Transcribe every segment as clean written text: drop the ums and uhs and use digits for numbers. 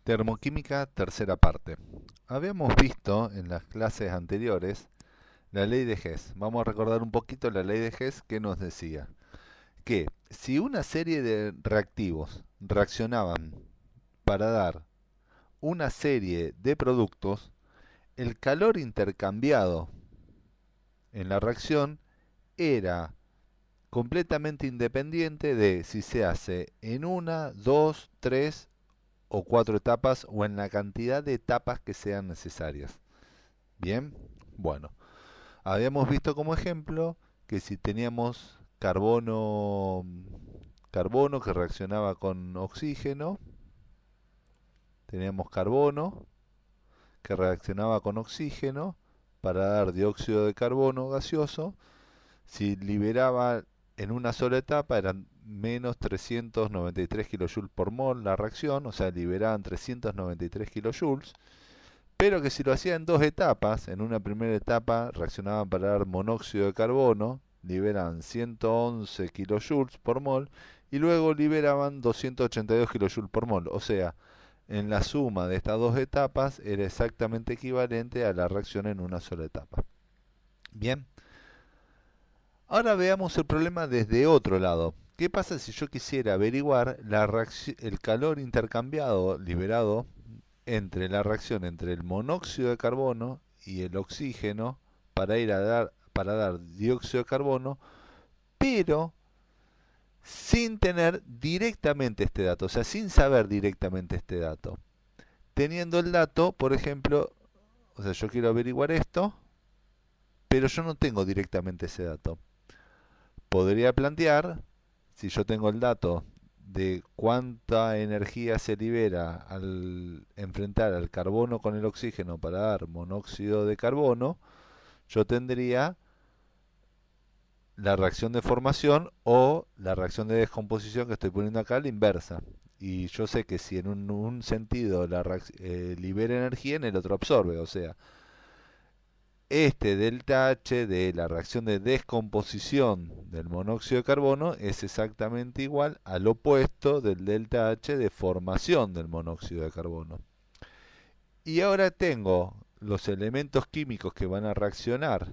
Termoquímica, tercera parte. Habíamos visto en las clases anteriores la ley de Hess. Vamos a recordar un poquito la ley de Hess que nos decía que si una serie de reactivos reaccionaban para dar una serie de productos, el calor intercambiado en la reacción era completamente independiente de si se hace en una, dos, tres o cuatro etapas o en la cantidad de etapas que sean necesarias. Bien, bueno, habíamos visto como ejemplo que si teníamos carbono que reaccionaba con oxígeno, teníamos carbono que reaccionaba con oxígeno para dar dióxido de carbono gaseoso. Si liberaba en una sola etapa eran menos 393 kilojoules por mol la reacción, o sea, liberaban 393 kilojoules, pero que si lo hacía en dos etapas, en una primera etapa reaccionaban para dar monóxido de carbono, liberan 111 kilojoules por mol, y luego liberaban 282 kilojoules por mol, o sea, en la suma de estas dos etapas era exactamente equivalente a la reacción en una sola etapa. Bien, ahora veamos el problema desde otro lado. ¿Qué pasa si yo quisiera averiguar el calor intercambiado liberado entre la reacción entre el monóxido de carbono y el oxígeno para dar dióxido de carbono, pero sin tener directamente este dato, o sea, sin saber directamente este dato? Teniendo el dato, por ejemplo, o sea, yo quiero averiguar esto, pero yo no tengo directamente ese dato. Podría plantear, si yo tengo el dato de cuánta energía se libera al enfrentar al carbono con el oxígeno para dar monóxido de carbono, yo tendría la reacción de formación o la reacción de descomposición que estoy poniendo acá, la inversa. Y yo sé que si en un sentido libera energía, en el otro absorbe. O sea, este delta H de la reacción de descomposición del monóxido de carbono es exactamente igual al opuesto del delta H de formación del monóxido de carbono. Y ahora tengo los elementos químicos que van a reaccionar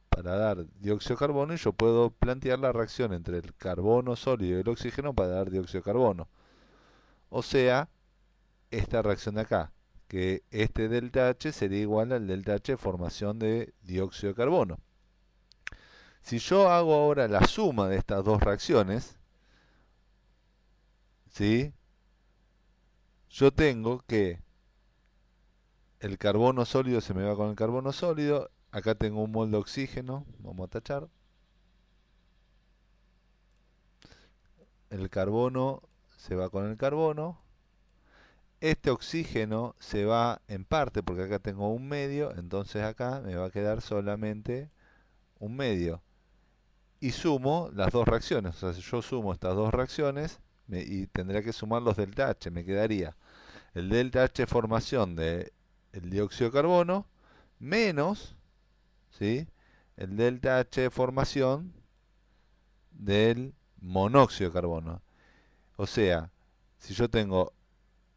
para dar dióxido de carbono, y yo puedo plantear la reacción entre el carbono sólido y el oxígeno para dar dióxido de carbono. O sea, esta reacción de acá, que este delta H sería igual al delta H de formación de dióxido de carbono. Si yo hago ahora la suma de estas dos reacciones, ¿sí? Yo tengo que el carbono sólido se me va con el carbono sólido, acá tengo un mol de oxígeno, vamos a tachar, el carbono se va con el carbono, este oxígeno se va en parte porque acá tengo un medio, entonces acá me va a quedar solamente un medio. Y sumo las dos reacciones, o sea, si yo sumo estas dos reacciones y tendría que sumar los delta H, me quedaría el delta H formación del dióxido de carbono menos, ¿sí?, el delta H formación del monóxido de carbono. O sea, si yo tengo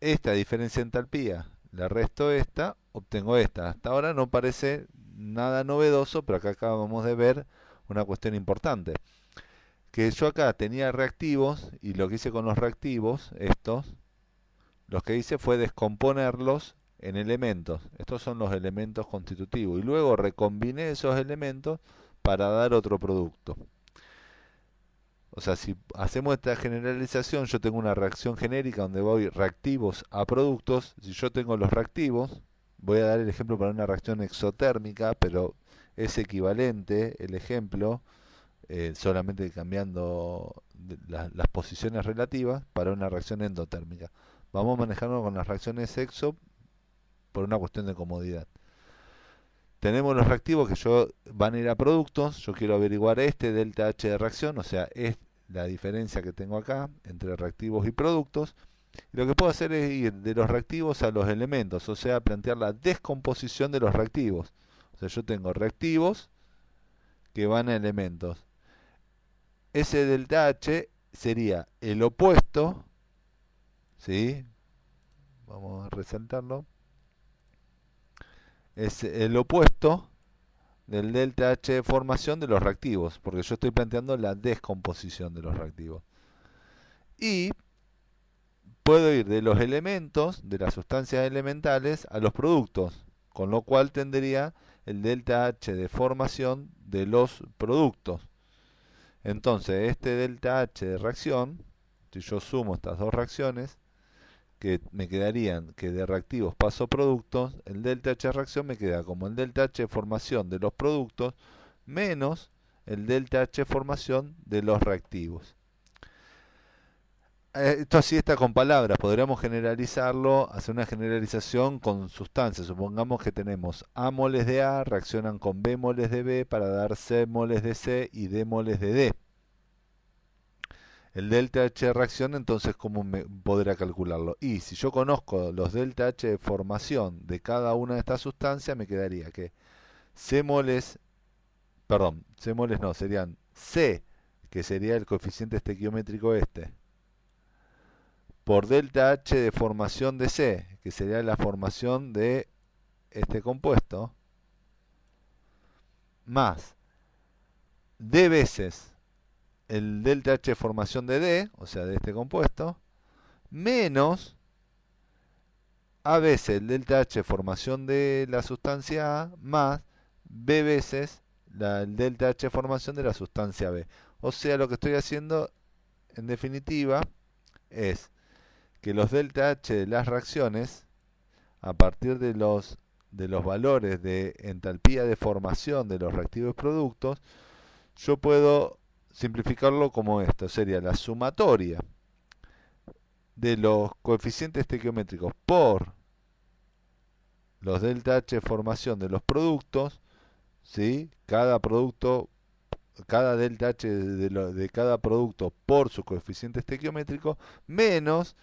esta diferencia de entalpía, le resto esta, obtengo esta. Hasta ahora no parece nada novedoso, pero acá acabamos de ver una cuestión importante. Que yo acá tenía reactivos y lo que hice con los reactivos, estos, lo que hice fue descomponerlos en elementos. Estos son los elementos constitutivos. Y luego recombiné esos elementos para dar otro producto. O sea, si hacemos esta generalización, yo tengo una reacción genérica donde voy reactivos a productos. Si yo tengo los reactivos, voy a dar el ejemplo para una reacción exotérmica, pero es equivalente el ejemplo, solamente cambiando las posiciones relativas para una reacción endotérmica. Vamos a manejarnos con las reacciones exo por una cuestión de comodidad. Tenemos los reactivos que van a ir a productos. Yo quiero averiguar este delta H de reacción, o sea, es la diferencia que tengo acá entre reactivos y productos. Y lo que puedo hacer es ir de los reactivos a los elementos, o sea, plantear la descomposición de los reactivos. O sea, yo tengo reactivos que van a elementos. Ese delta H sería el opuesto, ¿sí?, vamos a resaltarlo, es el opuesto del delta H de formación de los reactivos, porque yo estoy planteando la descomposición de los reactivos. Y puedo ir de los elementos, de las sustancias elementales, a los productos, con lo cual tendría el delta H de formación de los productos. Entonces, este delta H de reacción, si yo sumo estas dos reacciones, que me quedarían que de reactivos paso a productos, el delta H de reacción me queda como el delta H de formación de los productos menos el delta H de formación de los reactivos. Esto así está con palabras, podríamos generalizarlo, hacer una generalización con sustancias. Supongamos que tenemos A moles de A reaccionan con B moles de B para dar C moles de C y D moles de D. El delta H de reacción, entonces, ¿cómo podrá calcularlo? Y si yo conozco los delta H de formación de cada una de estas sustancias, me quedaría que C moles, perdón, C moles no, serían C, que sería el coeficiente estequiométrico este, por delta H de formación de C, que sería la formación de este compuesto, más D veces el delta H de formación de D, o sea, de este compuesto, menos A veces el delta H de formación de la sustancia A, más B veces el delta H de formación de la sustancia B. O sea, lo que estoy haciendo, en definitiva, es que los delta H de las reacciones, a partir de los valores de entalpía de formación de los reactivos productos, yo puedo simplificarlo como esto, sería la sumatoria de los coeficientes estequiométricos por los delta H de formación de los productos, ¿sí? Cada producto, cada delta H de cada producto por su coeficiente estequiométrico, menos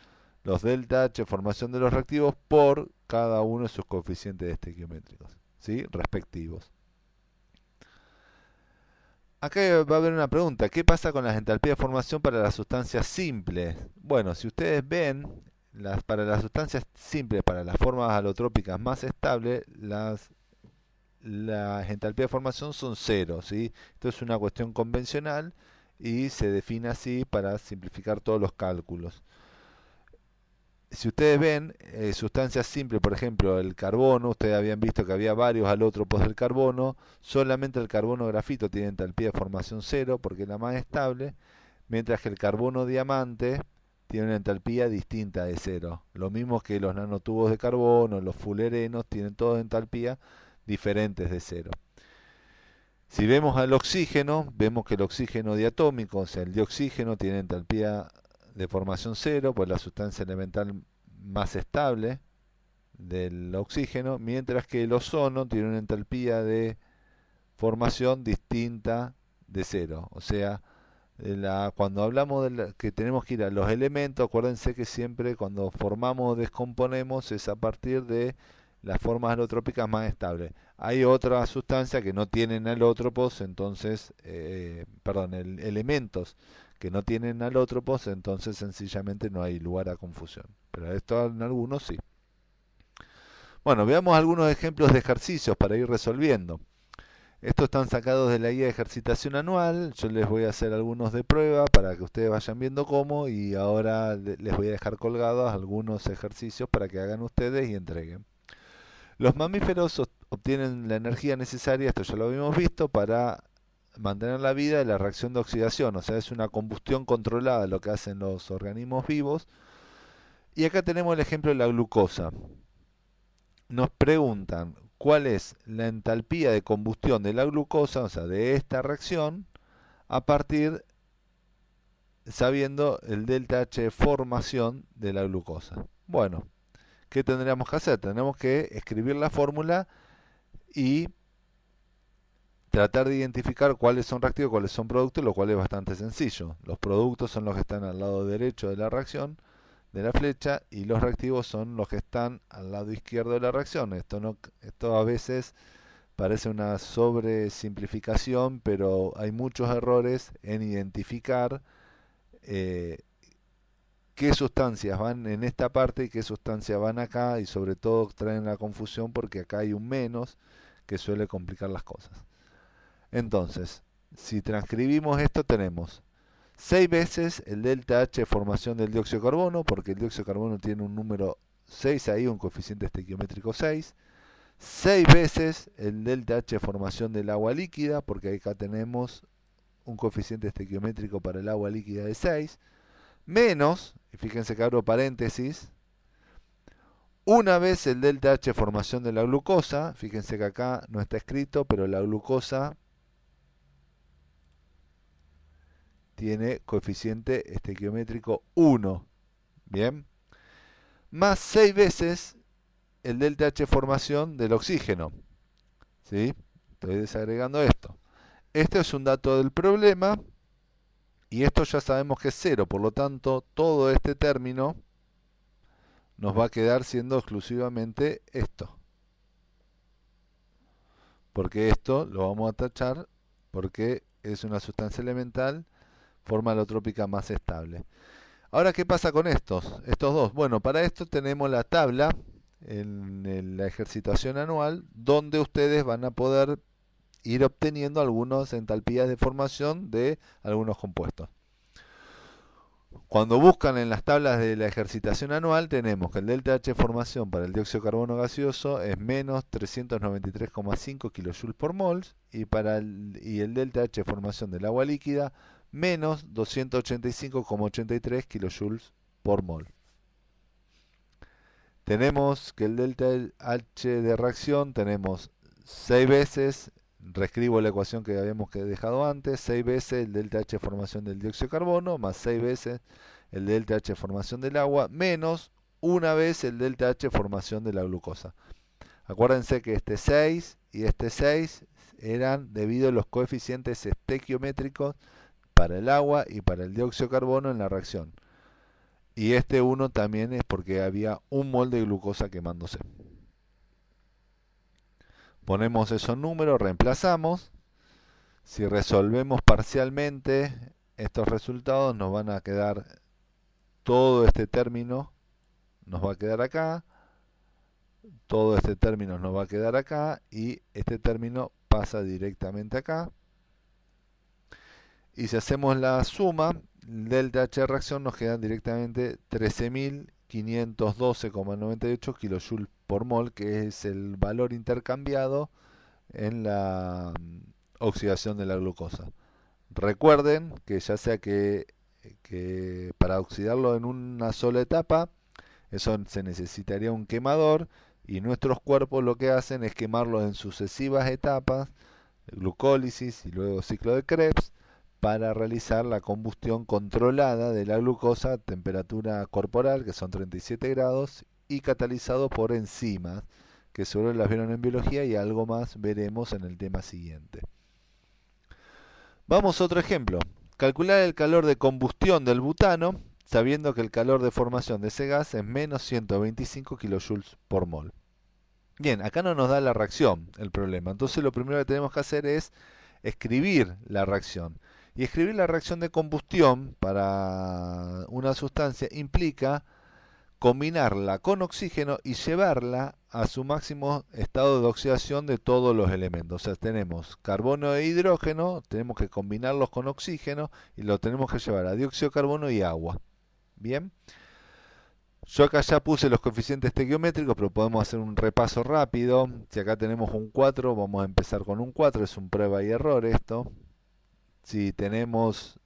los delta H de formación de los reactivos por cada uno de sus coeficientes estequiométricos, ¿sí? Respectivos. Acá va a haber una pregunta, ¿qué pasa con las entalpías de formación para las sustancias simples? Bueno, si ustedes ven, para las sustancias simples, para las formas alotrópicas más estables, las entalpías de formación son cero, ¿sí? Esto es una cuestión convencional y se define así para simplificar todos los cálculos. Si ustedes ven sustancias simples, por ejemplo el carbono, ustedes habían visto que había varios alótropos del carbono, solamente el carbono grafito tiene entalpía de formación cero porque es la más estable, mientras que el carbono diamante tiene una entalpía distinta de cero. Lo mismo que los nanotubos de carbono, los fullerenos, tienen todos entalpía diferentes de cero. Si vemos al oxígeno, vemos que el oxígeno diatómico, o sea, el dioxígeno, tiene entalpía de formación cero, pues la sustancia elemental más estable del oxígeno, mientras que el ozono tiene una entalpía de formación distinta de cero. O sea, cuando hablamos que tenemos que ir a los elementos, acuérdense que siempre cuando formamos o descomponemos es a partir de las formas alotrópicas más estables. Hay otras sustancias que no tienen alótropos, entonces, elementos que no tienen alótropos, entonces sencillamente no hay lugar a confusión. Pero esto en algunos sí. Bueno, veamos algunos ejemplos de ejercicios para ir resolviendo. Estos están sacados de la guía de ejercitación anual. Yo les voy a hacer algunos de prueba para que ustedes vayan viendo cómo y ahora les voy a dejar colgados algunos ejercicios para que hagan ustedes y entreguen. Los mamíferos obtienen la energía necesaria, esto ya lo habíamos visto, para mantener la vida de la reacción de oxidación, o sea, es una combustión controlada lo que hacen los organismos vivos. Y acá tenemos el ejemplo de la glucosa. Nos preguntan cuál es la entalpía de combustión de la glucosa, o sea, de esta reacción, a partir, sabiendo el delta H de formación de la glucosa. Bueno, ¿qué tendríamos que hacer? Tendremos que escribir la fórmula y tratar de identificar cuáles son reactivos, cuáles son productos, lo cual es bastante sencillo. Los productos son los que están al lado derecho de la reacción, de la flecha, y los reactivos son los que están al lado izquierdo de la reacción. Esto a veces parece una sobresimplificación, pero hay muchos errores en identificar qué sustancias van en esta parte y qué sustancias van acá, y sobre todo traen la confusión porque acá hay un menos que suele complicar las cosas. Entonces, si transcribimos esto tenemos 6 veces el delta H de formación del dióxido de carbono, porque el dióxido de carbono tiene un número 6 ahí, un coeficiente estequiométrico 6. 6 veces el delta H de formación del agua líquida, porque acá tenemos un coeficiente estequiométrico para el agua líquida de 6, menos, y fíjense que abro paréntesis, una vez el delta H de formación de la glucosa, fíjense que acá no está escrito, pero la glucosa tiene coeficiente estequiométrico 1, bien, más 6 veces el delta H de formación del oxígeno, ¿sí? Estoy desagregando esto. Este es un dato del problema, y esto ya sabemos que es 0, por lo tanto, todo este término nos va a quedar siendo exclusivamente esto. Porque esto lo vamos a tachar porque es una sustancia elemental, forma alotrópica más estable. Ahora, ¿qué pasa con estos dos? Bueno, para esto tenemos la tabla en la ejercitación anual, donde ustedes van a poder ir obteniendo algunas entalpías de formación de algunos compuestos. Cuando buscan en las tablas de la ejercitación anual, tenemos que el delta H de formación para el dióxido de carbono gaseoso es menos 393,5 kJ por mol, y el delta H de formación del agua líquida menos 285,83 kJ por mol. Tenemos que el delta H de reacción tenemos 6 veces, reescribo la ecuación que habíamos dejado antes, 6 veces el delta H de formación del dióxido de carbono, más 6 veces el delta H de formación del agua, menos una vez el delta H de formación de la glucosa. Acuérdense que este 6 y este 6 eran debido a los coeficientes estequiométricos para el agua y para el dióxido de carbono en la reacción. Y este 1 también es porque había un mol de glucosa quemándose. Ponemos esos números, reemplazamos. Si resolvemos parcialmente estos resultados, nos van a quedar todo este término, nos va a quedar acá, todo este término nos va a quedar acá, y este término pasa directamente acá. Y si hacemos la suma, delta H de reacción nos quedan directamente 13.512,98 kJ por mol, que es el valor intercambiado en la oxidación de la glucosa. Recuerden que ya sea que para oxidarlo en una sola etapa, eso se necesitaría un quemador, y nuestros cuerpos lo que hacen es quemarlo en sucesivas etapas, glucólisis y luego ciclo de Krebs, para realizar la combustión controlada de la glucosa a temperatura corporal, que son 37 grados, y catalizado por enzimas, que seguro las vieron en biología y algo más veremos en el tema siguiente. Vamos a otro ejemplo. Calcular el calor de combustión del butano, sabiendo que el calor de formación de ese gas es menos 125 kJ por mol. Bien, acá no nos da la reacción el problema, entonces lo primero que tenemos que hacer es escribir la reacción. Y escribir la reacción de combustión para una sustancia implica combinarla con oxígeno y llevarla a su máximo estado de oxidación de todos los elementos. O sea, tenemos carbono e hidrógeno, tenemos que combinarlos con oxígeno y lo tenemos que llevar a dióxido de carbono y agua. Bien. Yo acá ya puse los coeficientes estequiométricos, pero podemos hacer un repaso rápido. Si acá tenemos un 4, vamos a empezar con un 4, es un prueba y error esto. Si tenemos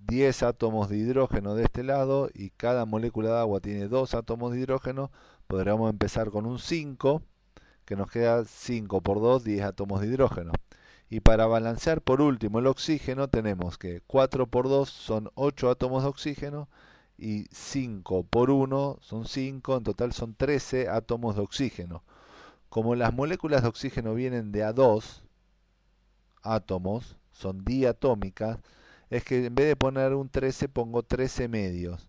10 átomos de hidrógeno de este lado y cada molécula de agua tiene 2 átomos de hidrógeno, podríamos empezar con un 5, que nos queda 5 por 2, 10 átomos de hidrógeno. Y para balancear por último el oxígeno, tenemos que 4 por 2 son 8 átomos de oxígeno, y 5 por 1 son 5, en total son 13 átomos de oxígeno. Como las moléculas de oxígeno vienen de a 2 átomos, son diatómicas, es que en vez de poner un 13 pongo 13 medios.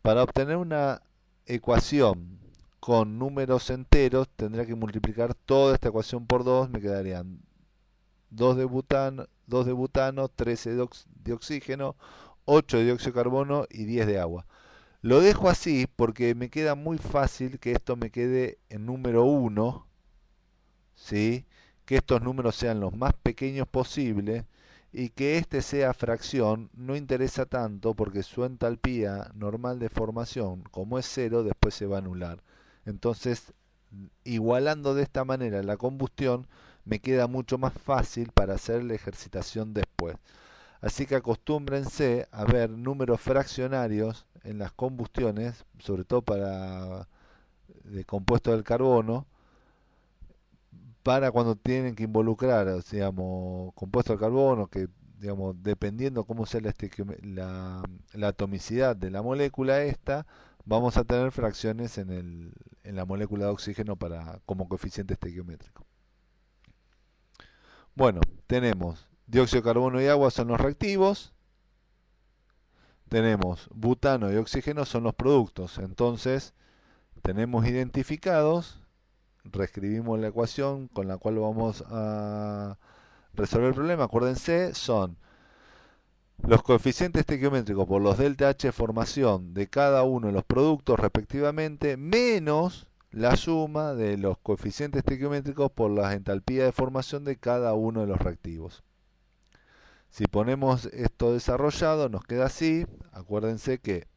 Para obtener una ecuación con números enteros tendría que multiplicar toda esta ecuación por 2, me quedarían 2 de butano, 13 de oxígeno, 8 de dióxido de carbono y 10 de agua. Lo dejo así porque me queda muy fácil que esto me quede en número uno, ¿sí? Que estos números sean los más pequeños posible y que este sea fracción no interesa tanto porque su entalpía normal de formación, como es cero, después se va a anular. Entonces, igualando de esta manera la combustión, me queda mucho más fácil para hacer la ejercitación después. Así que acostúmbrense a ver números fraccionarios en las combustiones, sobre todo para de compuesto del carbono, para cuando tienen que involucrar, digamos, compuesto de carbono, que, digamos, dependiendo cómo sea la atomicidad de la molécula esta, vamos a tener fracciones en la molécula de oxígeno como coeficiente estequiométrico. Bueno, tenemos dióxido de carbono y agua son los reactivos, tenemos butano y oxígeno son los productos. Entonces, tenemos identificados, reescribimos la ecuación con la cual vamos a resolver el problema. Acuérdense, son los coeficientes estequiométricos por los delta H de formación de cada uno de los productos respectivamente, menos la suma de los coeficientes estequiométricos por las entalpías de formación de cada uno de los reactivos. Si ponemos esto desarrollado, nos queda así. Acuérdense que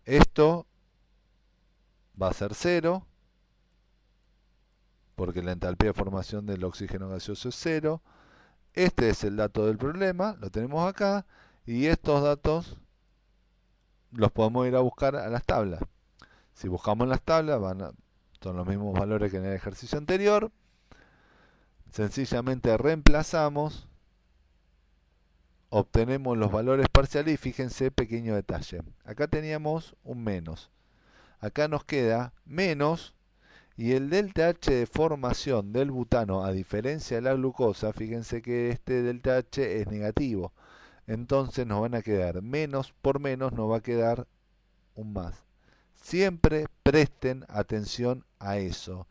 esto va a ser cero, porque la entalpía de formación del oxígeno gaseoso es cero. Este es el dato del problema, lo tenemos acá, y estos datos los podemos ir a buscar a las tablas. Si buscamos en las tablas, son los mismos valores que en el ejercicio anterior. Sencillamente reemplazamos, obtenemos los valores parciales y fíjense, pequeño detalle. Acá teníamos un menos. Acá nos queda menos, y el delta H de formación del butano, a diferencia de la glucosa, fíjense que este delta H es negativo. Entonces nos van a quedar menos por menos, nos va a quedar un más. Siempre presten atención a eso.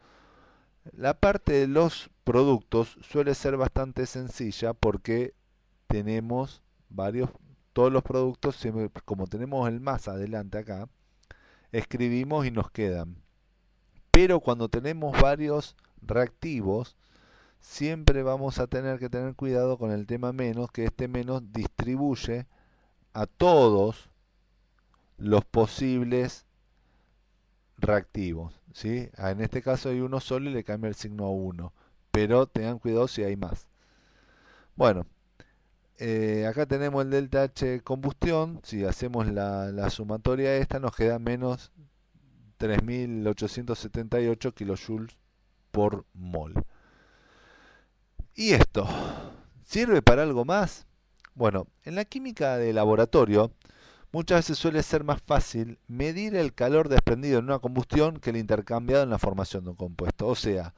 La parte de los productos suele ser bastante sencilla porque tenemos todos los productos, como tenemos el más adelante acá, escribimos y nos quedan. Pero cuando tenemos varios reactivos, siempre vamos a tener que tener cuidado con el tema menos, que este menos distribuye a todos los posibles reactivos, ¿sí? En este caso hay uno solo y le cambia el signo a 1, pero tengan cuidado si hay más. Bueno, acá tenemos el delta H combustión. Si hacemos la sumatoria esta, nos queda menos 3878 kilojoules por mol. ¿Y esto sirve para algo más? Bueno, en la química de laboratorio muchas veces suele ser más fácil medir el calor desprendido en una combustión que el intercambiado en la formación de un compuesto. O sea,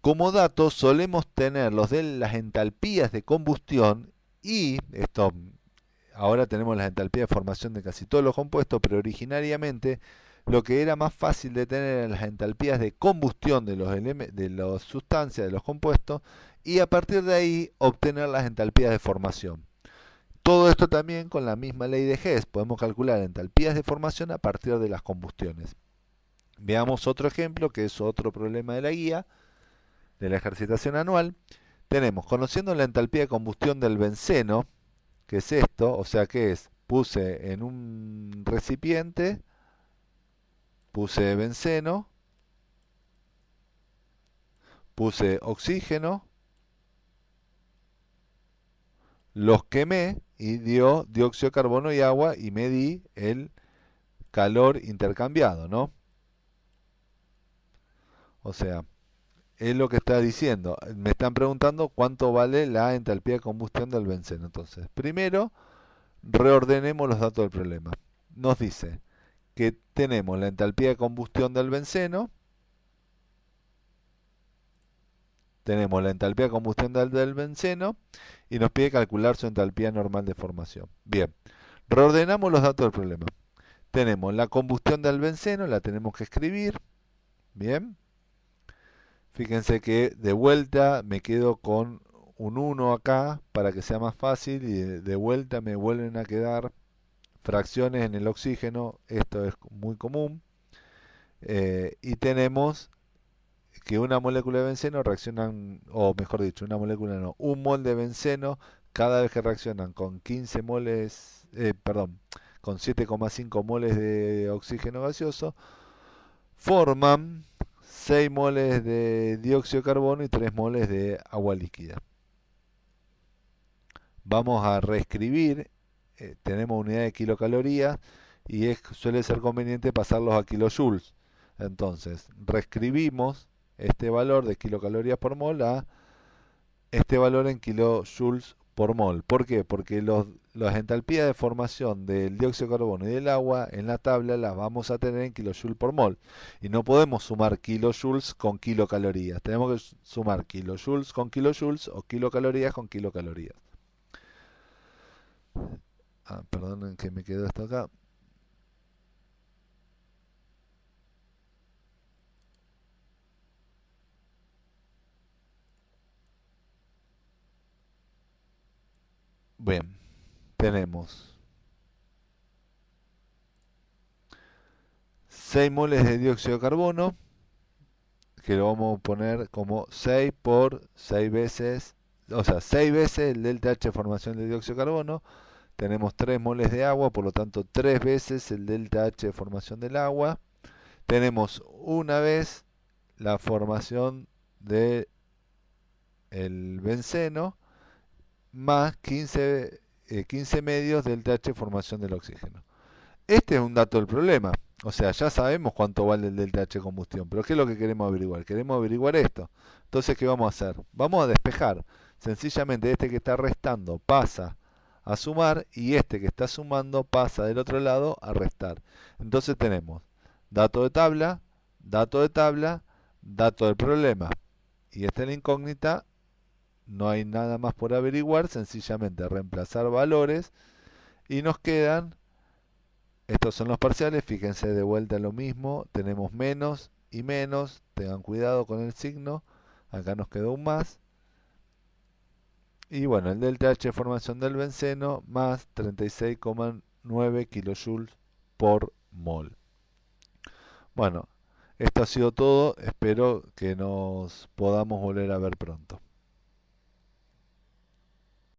como datos solemos tener los de las entalpías de combustión y esto, ahora tenemos las entalpías de formación de casi todos los compuestos, pero originariamente lo que era más fácil de tener eran las entalpías de combustión de las sustancias, de los compuestos, y a partir de ahí obtener las entalpías de formación. Todo esto también con la misma ley de Hess. Podemos calcular entalpías de formación a partir de las combustiones. Veamos otro ejemplo, que es otro problema de la guía, de la ejercitación anual. Tenemos, conociendo la entalpía de combustión del benceno, que es esto, o sea que es, puse en un recipiente, puse benceno, puse oxígeno, los quemé y dio dióxido de carbono y agua y medí el calor intercambiado, ¿no? O sea, es lo que está diciendo. Me están preguntando cuánto vale la entalpía de combustión del benceno. Entonces, primero, reordenemos los datos del problema. Nos dice que tenemos la entalpía de combustión del benceno, tenemos la entalpía de combustión del benceno y nos pide calcular su entalpía normal de formación. Bien, reordenamos los datos del problema. Tenemos la combustión del benceno, la tenemos que escribir. Bien. Fíjense que de vuelta me quedo con un 1 acá para que sea más fácil y de vuelta me vuelven a quedar fracciones en el oxígeno, esto es muy común, y tenemos que una molécula de benceno reaccionan, o mejor dicho, una molécula no, un mol de benceno, cada vez que reaccionan con 15 moles, perdón, con 7,5 moles de oxígeno gaseoso, forman 6 moles de dióxido de carbono y 3 moles de agua líquida. Vamos a reescribir, tenemos unidad de kilocalorías y suele ser conveniente pasarlos a kilojoules. Entonces, reescribimos este valor de kilocalorías por mol a este valor en kilojoules por mol. ¿Por qué? Porque las entalpías de formación del dióxido de carbono y del agua en la tabla las vamos a tener en kilojoules por mol. Y no podemos sumar kilojoules con kilocalorías. Tenemos que sumar kilojoules con kilojoules o kilocalorías con kilocalorías. Perdonen que me quedó esto acá. Bien, tenemos 6 moles de dióxido de carbono, que lo vamos a poner como 6 por 6 veces, o sea, 6 veces el delta H de formación de dióxido de carbono. Tenemos 3 moles de agua, por lo tanto 3 veces el delta H de formación del agua. Tenemos una vez la formación del benceno, más 15 medios delta H de formación del oxígeno. Este es un dato del problema. O sea, ya sabemos cuánto vale el delta H de combustión, pero ¿qué es lo que queremos averiguar? Queremos averiguar esto. Entonces, ¿qué vamos a hacer? Vamos a despejar. Sencillamente, este que está restando pasa a sumar y este que está sumando pasa del otro lado a restar. Entonces tenemos dato de tabla, dato de tabla, dato del problema. Y esta es la incógnita. No hay nada más por averiguar, sencillamente reemplazar valores y nos quedan. Estos son los parciales, fíjense de vuelta lo mismo, tenemos menos y menos, tengan cuidado con el signo, acá nos quedó un más. Y bueno, el delta H de formación del benceno más 36,9 kilojoules por mol. Bueno, esto ha sido todo, espero que nos podamos volver a ver pronto.